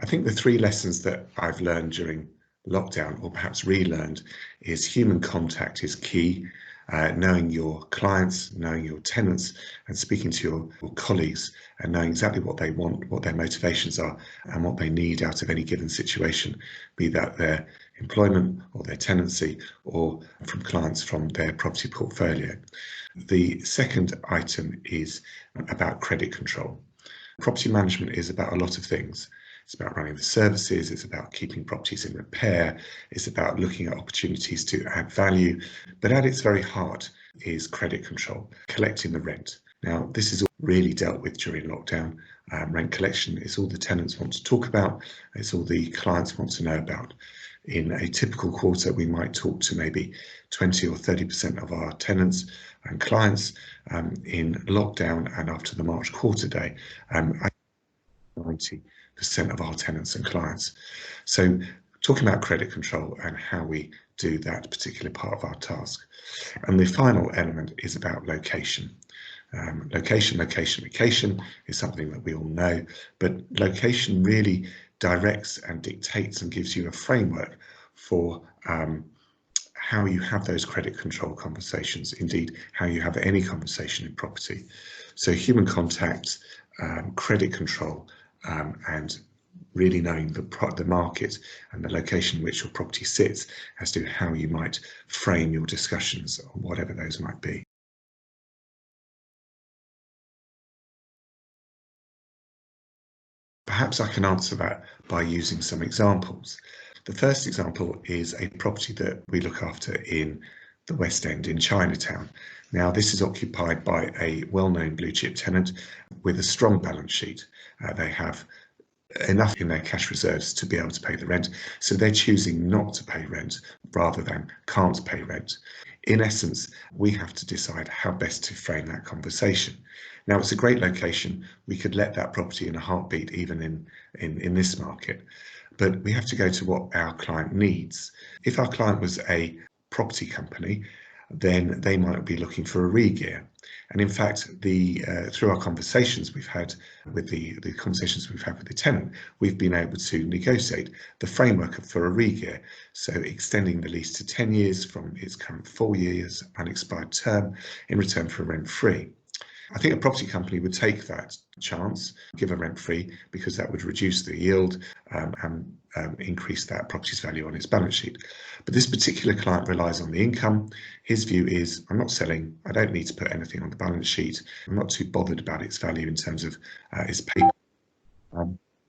I think the three lessons that I've learned during lockdown, or perhaps relearned, is human contact is key. Knowing your clients, knowing your tenants, and speaking to your colleagues, and knowing exactly what they want, what their motivations are, and what they need out of any given situation, be that their employment or their tenancy, or from clients from their property portfolio. The second item is about credit control. Property management is about a lot of things. It's about running the services, it's about keeping properties in repair, it's about looking at opportunities to add value, but at its very heart is credit control, collecting the rent. Now, this is all really dealt with during lockdown. Rent collection is all the tenants want to talk about, it's all the clients want to know about. In a typical quarter, we might talk to maybe 20 or 30% of our tenants and clients. In lockdown and after the March quarter day, 90% of our tenants and clients. So talking about credit control and how we do that particular part of our task. And the final element is about location. Location is something that we all know, but location really directs and dictates and gives you a framework for how you have those credit control conversations, indeed how you have any conversation in property. So human contact, credit control, and really knowing the market and the location in which your property sits as to how you might frame your discussions, or whatever those might be. Perhaps I can answer that by using some examples. The first example is a property that we look after in the West End in Chinatown. Now, this is occupied by a well-known blue chip tenant with a strong balance sheet. They have enough in their cash reserves to be able to pay the rent, so they're choosing not to pay rent rather than can't pay rent. In essence, we have to decide how best to frame that conversation. Now, it's a great location. We could let that property in a heartbeat, even in this market, but we have to go to what our client needs. If our client was a property company, then they might be looking for a re-gear. And in fact, through our conversations we've had with the conversations we've had with the tenant, we've been able to negotiate the framework for a re-gear. So extending the lease to 10 years from its current 4 years unexpired term in return for rent-free. I think a property company would take that chance, give a rent-free, because that would reduce the yield and increase that property's value on its balance sheet. But this particular client relies on the income. His view is, I'm not selling, I don't need to put anything on the balance sheet, I'm not too bothered about its value in terms of its paper,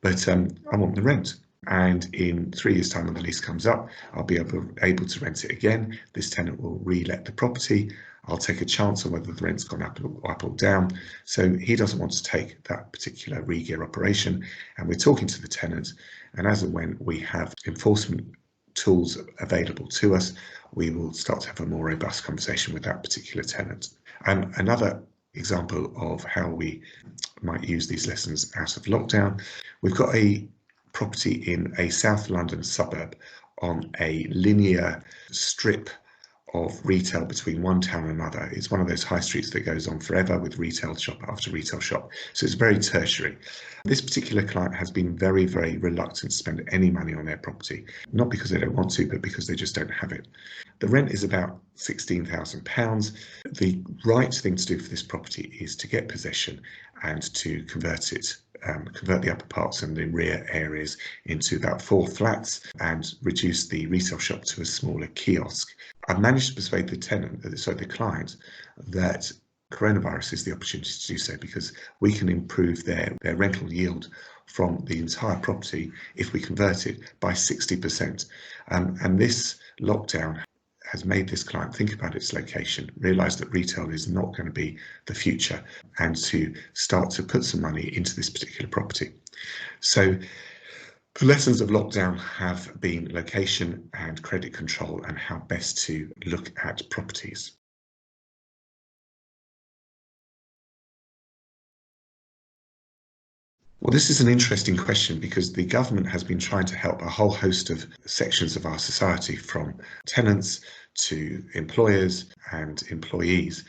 but I want the rent. And in 3 years' time, when the lease comes up, I'll be able to rent it again. This tenant will re-let the property. I'll take a chance on whether the rent's gone up or down. So he doesn't want to take that particular re-gear operation. And we're talking to the tenant. And as and when we have enforcement tools available to us, we will start to have a more robust conversation with that particular tenant. Another example of how we might use these lessons out of lockdown, we've got a property in a South London suburb on a linear strip of retail between one town and another. It's one of those high streets that goes on forever with retail shop after retail shop. So it's very tertiary. This particular client has been very, very reluctant to spend any money on their property, not because they don't want to, but because they just don't have it. The rent is about £16,000. The right thing to do for this property is to get possession and to convert it, convert the upper parts and the rear areas into about 4 flats and reduce the retail shop to a smaller kiosk. I've managed to persuade the client, that coronavirus is the opportunity to do so, because we can improve their rental yield from the entire property if we convert it by 60%. And this lockdown has made this client think about its location, realise that retail is not going to be the future, and to start to put some money into this particular property. So the lessons of lockdown have been location and credit control, and how best to look at properties. Well, this is an interesting question, because the government has been trying to help a whole host of sections of our society, from tenants to employers and employees.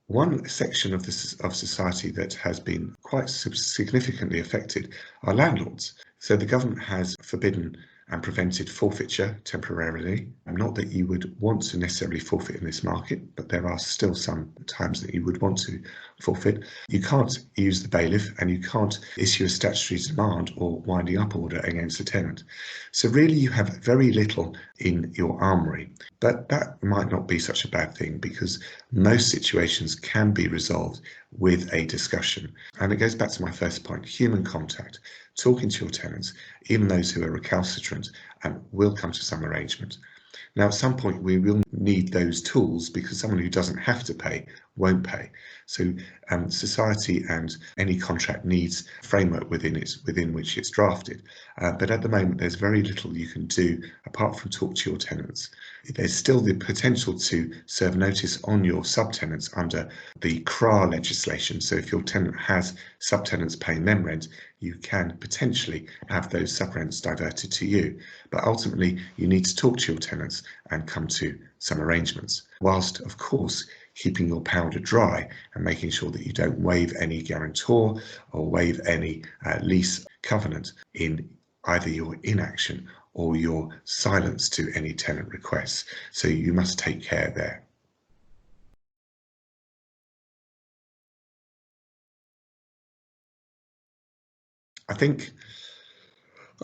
One section of society that has been quite significantly affected are landlords. So the government has forbidden and prevented forfeiture temporarily. Not that you would want to necessarily forfeit in this market, but there are still some times that you would want to forfeit. You can't use the bailiff and you can't issue a statutory demand or winding up order against a tenant. So really you have very little in your armoury, but that might not be such a bad thing because most situations can be resolved with a discussion. And it goes back to my first point, human contact. Talking to your tenants, even those who are recalcitrant, will come to some arrangement. Now, at some point, we will need those tools because someone who doesn't have to pay won't pay. So society and any contract needs a framework within which it's drafted. But at the moment, there's very little you can do apart from talk to your tenants. There's still the potential to serve notice on your subtenants under the CRA legislation. So if your tenant has subtenants paying them rent, you can potentially have those subrents diverted to you. But ultimately, you need to talk to your tenants and come to some arrangements, whilst, of course, keeping your powder dry and making sure that you don't waive any guarantor or waive any lease covenant in either your inaction or your silence to any tenant requests. So you must take care there. I think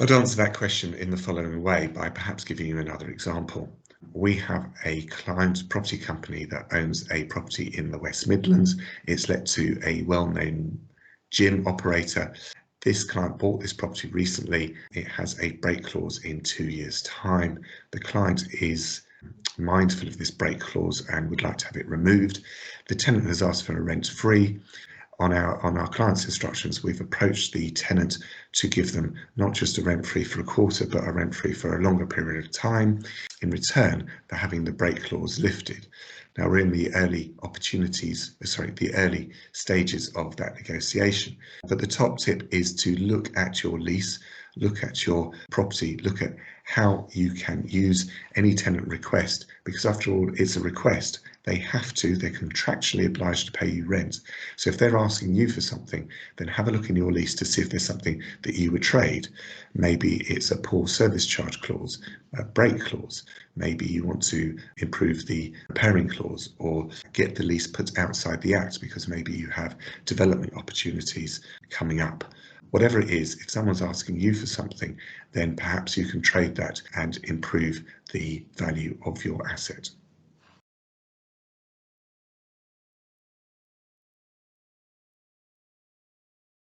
I'd answer that question in the following way by perhaps giving you another example. We have a client property company that owns a property in the West Midlands. It's let to a well-known gym operator. This client bought this property recently. It has a break clause in 2 years' time. The client is mindful of this break clause and would like to have it removed. The tenant has asked for a rent-free. On our client's instructions, we've approached the tenant to give them not just a rent-free for a quarter, but a rent-free for a longer period of time in return for having the break clause lifted. Now we're in the early stages of that negotiation. But the top tip is to look at your lease, look at your property, look at how you can use any tenant request, because after all, it's a request. They're contractually obliged to pay you rent. So if they're asking you for something, then have a look in your lease to see if there's something that you would trade. Maybe it's a poor service charge clause, a break clause. Maybe you want to improve the repairing clause or get the lease put outside the act because maybe you have development opportunities coming up. Whatever it is, if someone's asking you for something, then perhaps you can trade that and improve the value of your asset.